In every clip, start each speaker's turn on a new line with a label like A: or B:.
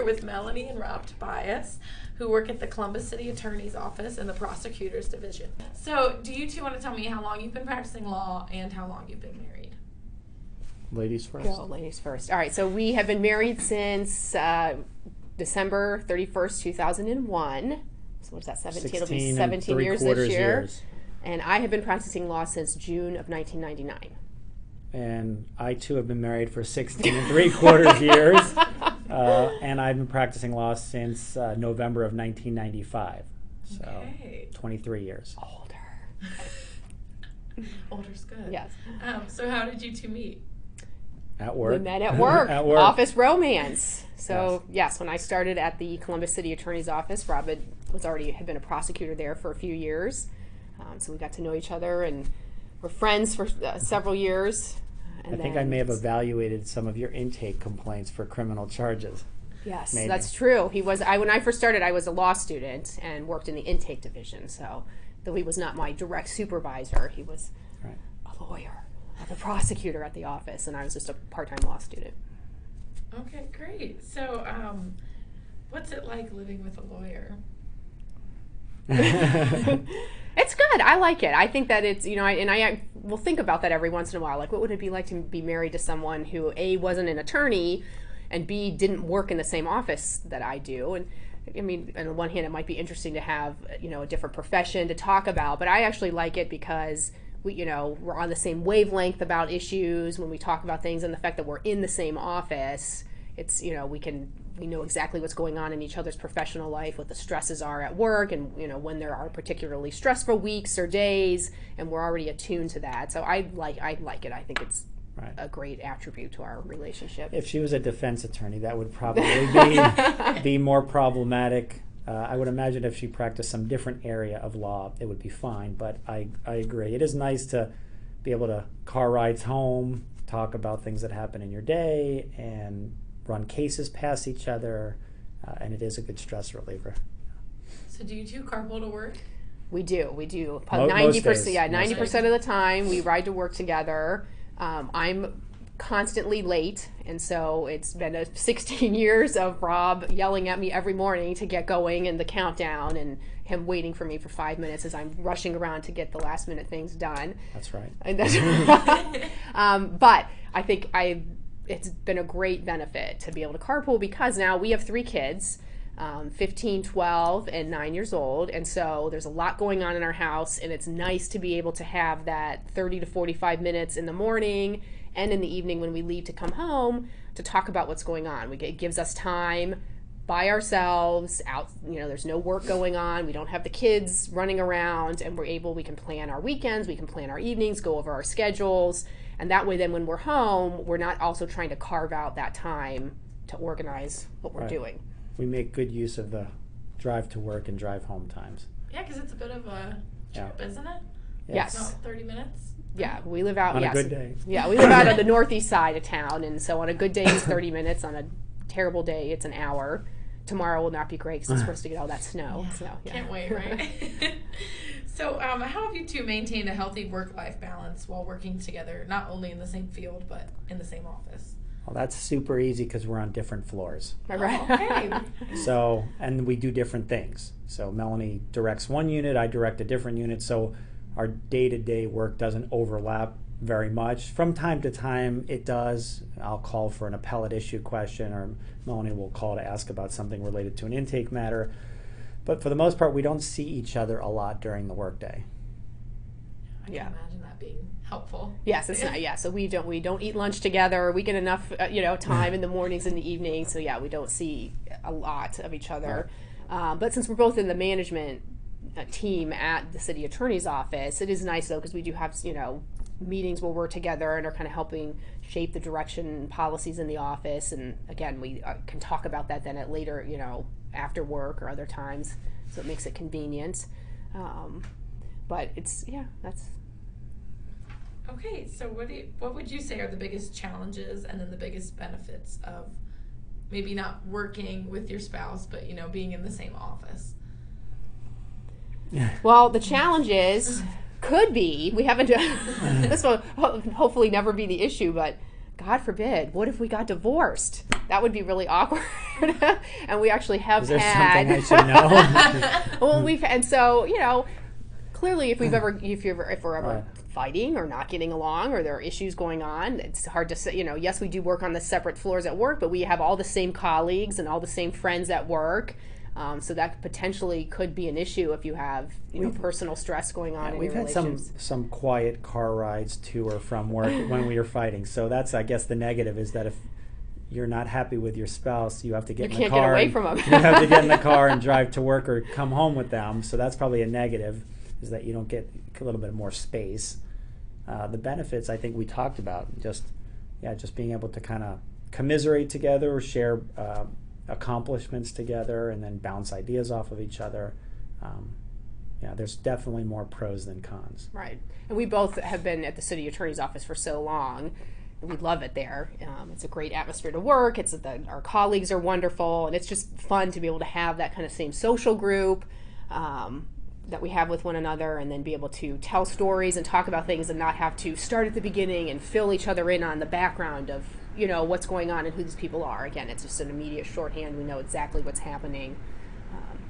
A: here with Melanie and Rob Tobias, who work at the Columbus City Attorney's Office in the Prosecutors Division. So, do you two want to tell me how long you've been practicing law and how long you've been married?
B: Ladies first.
C: Go, ladies first. All right, so we have been married since December 31st, 2001. So what's that, 17? It'll be 17 years this year. And I have been practicing law since June of 1999.
B: And I, too, have been married for 16 3/4 years. And I've been practicing law since November of 1995. So,
A: okay.
B: 23 years.
C: Older.
A: Older's good.
C: Yes.
A: So how did you two meet?
B: At work.
C: We met at work.
B: At work.
C: Office romance. So, yes, when I started at the Columbus City Attorney's Office, Rob had been a prosecutor there for a few years. So we got to know each other and were friends for several years.
B: I think I may have evaluated some of your intake complaints for criminal charges.
C: Yes,
B: Maybe.
C: That's true. When I first started, I was a law student and worked in the intake division. So, though he was not my direct supervisor, he was a lawyer, the prosecutor at the office, and I was just a part-time law student.
A: Okay, great. So, what's it like living with a lawyer?
C: It's good. I like it. I think that it's, I will think about that every once in a while. Like, what would it be like to be married to someone who, A, wasn't an attorney, and B, didn't work in the same office that I do? And I mean, on the one hand, it might be interesting to have, a different profession to talk about, but I actually like it because we're on the same wavelength about issues when we talk about things, and the fact that we're in the same office, it's, we know exactly what's going on in each other's professional life, what the stresses are at work, and when there are particularly stressful weeks or days, and we're already attuned to that. So I like it. I think it's a great attribute to our relationship.
B: If she was a defense attorney, that would probably be more problematic. I would imagine if she practiced some different area of law, it would be fine. But I agree. It is nice to be able to car rides home, talk about things that happen in your day, and run cases past each other, and it is a good stress reliever.
A: So do you two carpool to work?
C: We do.
B: 90%.
C: Yeah, 90% of the time we ride to work together. I'm constantly late, and so it's been 16 years of Rob yelling at me every morning to get going and the countdown, and him waiting for me for 5 minutes as I'm rushing around to get the last minute things done.
B: That's right.
C: And but I think it's been a great benefit to be able to carpool because now we have 3 kids, 15, 12, and 9 years old. And so there's a lot going on in our house, and it's nice to be able to have that 30 to 45 minutes in the morning and in the evening when we leave to come home to talk about what's going on. It gives us time by ourselves out, there's no work going on. We don't have the kids running around, and we can plan our weekends, we can plan our evenings, go over our schedules. And that way, then when we're home, we're not also trying to carve out that time to organize what we're doing.
B: We make good use of the drive to work and drive home times.
A: Yeah, because it's a bit of a trip, isn't it?
C: Yes.
A: About 30 minutes?
C: Yeah, we live out.
B: On a good day.
C: Yeah, we live out on the northeast side of town, and so on a good day it's 30 minutes. On a terrible day, it's an hour. Tomorrow will not be great because it's supposed to get all that snow.
A: Yeah.
C: So, yeah.
A: Can't wait, right? So how have you two maintained a healthy work-life balance while working together, not only in the same field, but in the same office?
B: Well, that's super easy because we're on different floors.
C: Right.
A: Okay.
B: So, and we do different things. So Melanie directs one unit, I direct a different unit. So our day-to-day work doesn't overlap very much. From time to time, it does. I'll call for an appellate issue question, or Melanie will call to ask about something related to an intake matter. But for the most part, we don't see each other a lot during the workday.
A: I can imagine that being helpful.
C: Yes, it's not. Yeah, so we don't eat lunch together. We get enough, time in the mornings and the evenings. So yeah, we don't see a lot of each other. Right. But since we're both in the management team at the city attorney's office, it is nice though because we do have meetings where we're together and are kind of helping shape the direction and policies in the office. And again, we can talk about that then at later, after work or other times. So it makes it convenient. But that's.
A: Okay, so what would you say are the biggest challenges and then the biggest benefits of maybe not working with your spouse, but being in the same office?
C: Well, the challenges could be, we haven't, this will hopefully never be the issue, but God forbid, what if we got divorced? That would be really awkward. And we actually have
B: Is there
C: had.
B: something I should know?
C: Well, and so, clearly if we're ever fighting or not getting along, or there are issues going on, it's hard to say. Yes, we do work on the separate floors at work, but we have all the same colleagues and all the same friends at work. So that potentially could be an issue if you have personal stress going on in your
B: We've had some quiet car rides to or from work when we were fighting. So that's, I guess, the negative is that if you're not happy with your spouse, you have to get in the car.
C: You can't get away from them.
B: You have to get in the car and drive to work or come home with them. So that's probably a negative, is that you don't get a little bit more space. The benefits, I think we talked about, just being able to kind of commiserate together or share accomplishments together and then bounce ideas off of each other. There's definitely more pros than cons.
C: Right. And we both have been at the city attorney's office for so long. We love it there. It's a great atmosphere to work. Our colleagues are wonderful, and it's just fun to be able to have that kind of same social group that we have with one another, and then be able to tell stories and talk about things and not have to start at the beginning and fill each other in on the background of what's going on and who these people are. Again, it's just an immediate shorthand. We know exactly what's happening.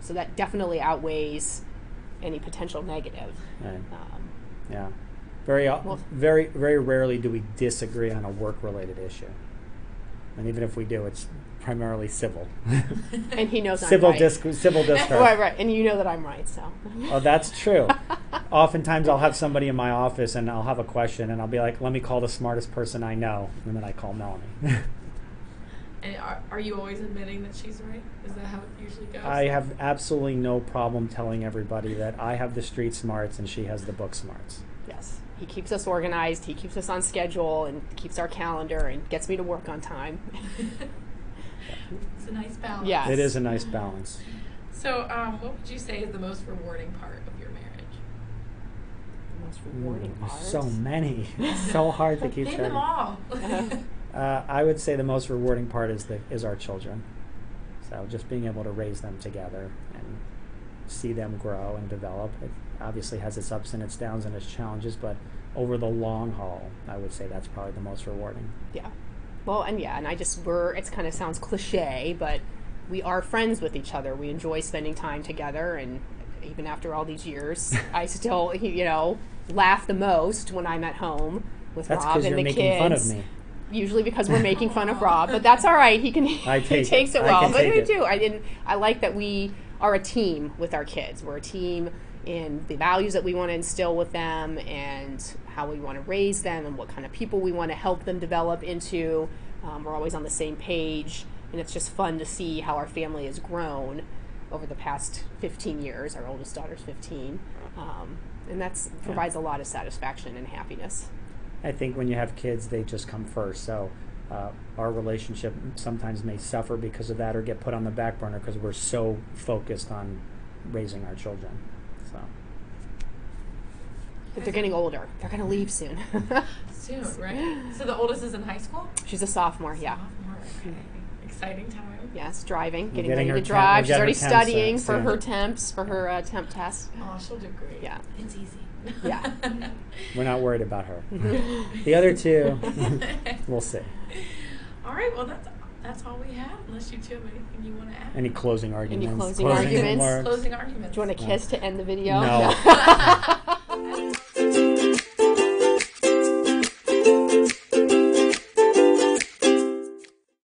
C: So that definitely outweighs any potential negative.
B: Right. Yeah. Very rarely do we disagree on a work-related issue. And even if we do, it's primarily civil.
C: And he knows
B: civil
C: I'm right.
B: Civil discharge.
C: Right. And you know that I'm right, so.
B: Oh, that's true. Oftentimes I'll have somebody in my office and I'll have a question and I'll be like, let me call the smartest person I know. And then I call Melanie.
A: And are you always admitting that she's right? Is that how it usually goes?
B: I have absolutely no problem telling everybody that I have the street smarts and she has the book smarts.
C: Yes. He keeps us organized, he keeps us on schedule, and keeps our calendar, and gets me to work on time.
A: It's a nice balance.
C: Yes.
B: It is a nice balance.
A: So what would you say is the most rewarding part of your marriage?
C: The most rewarding part?
B: So many. It's so hard to keep
A: Name
B: track.
A: them all.
B: I would say the most rewarding part is our children. So just being able to raise them together and see them grow and develop. It obviously has its ups and its downs and its challenges, but over the long haul, I would say that's probably the most rewarding.
C: Yeah. Well, and it kind of sounds cliche, but we are friends with each other. We enjoy spending time together, and even after all these years, I still, laugh the most when I'm at home with Rob and the kids. That's because you're making fun of me. Usually because we're making fun of Rob, but that's all right. He takes it well. But we do. I like that we are a team with our kids. We're a team in the values that we want to instill with them, and how we want to raise them, and what kind of people we want to help them develop into. We're always on the same page, and it's just fun to see how our family has grown over the past 15 years. Our oldest daughter's 15, and that provides a lot of satisfaction and happiness.
B: I think when you have kids, they just come first. So our relationship sometimes may suffer because of that, or get put on the back burner because we're so focused on raising our children. So.
C: But they're getting older. They're going to leave soon.
A: Soon, right? So the oldest is in high school?
C: She's a sophomore, yeah.
A: Sophomore, okay. Exciting time.
C: Yes, driving, getting
B: getting
C: ready
B: her
C: to drive.
B: temp-
C: She's already
B: we'll get her temps,
C: studying for
B: soon.
C: her temps, for her temp test.
A: Oh, she'll do great.
C: Yeah.
A: It's easy.
C: Yeah.
B: We're not worried about her. The other two, we'll see.
A: All right, well, that's all we have, unless you two have anything you want to add.
B: Any closing arguments?
C: Closing arguments?
A: Closing arguments.
C: Do you want a kiss to end the video?
B: No.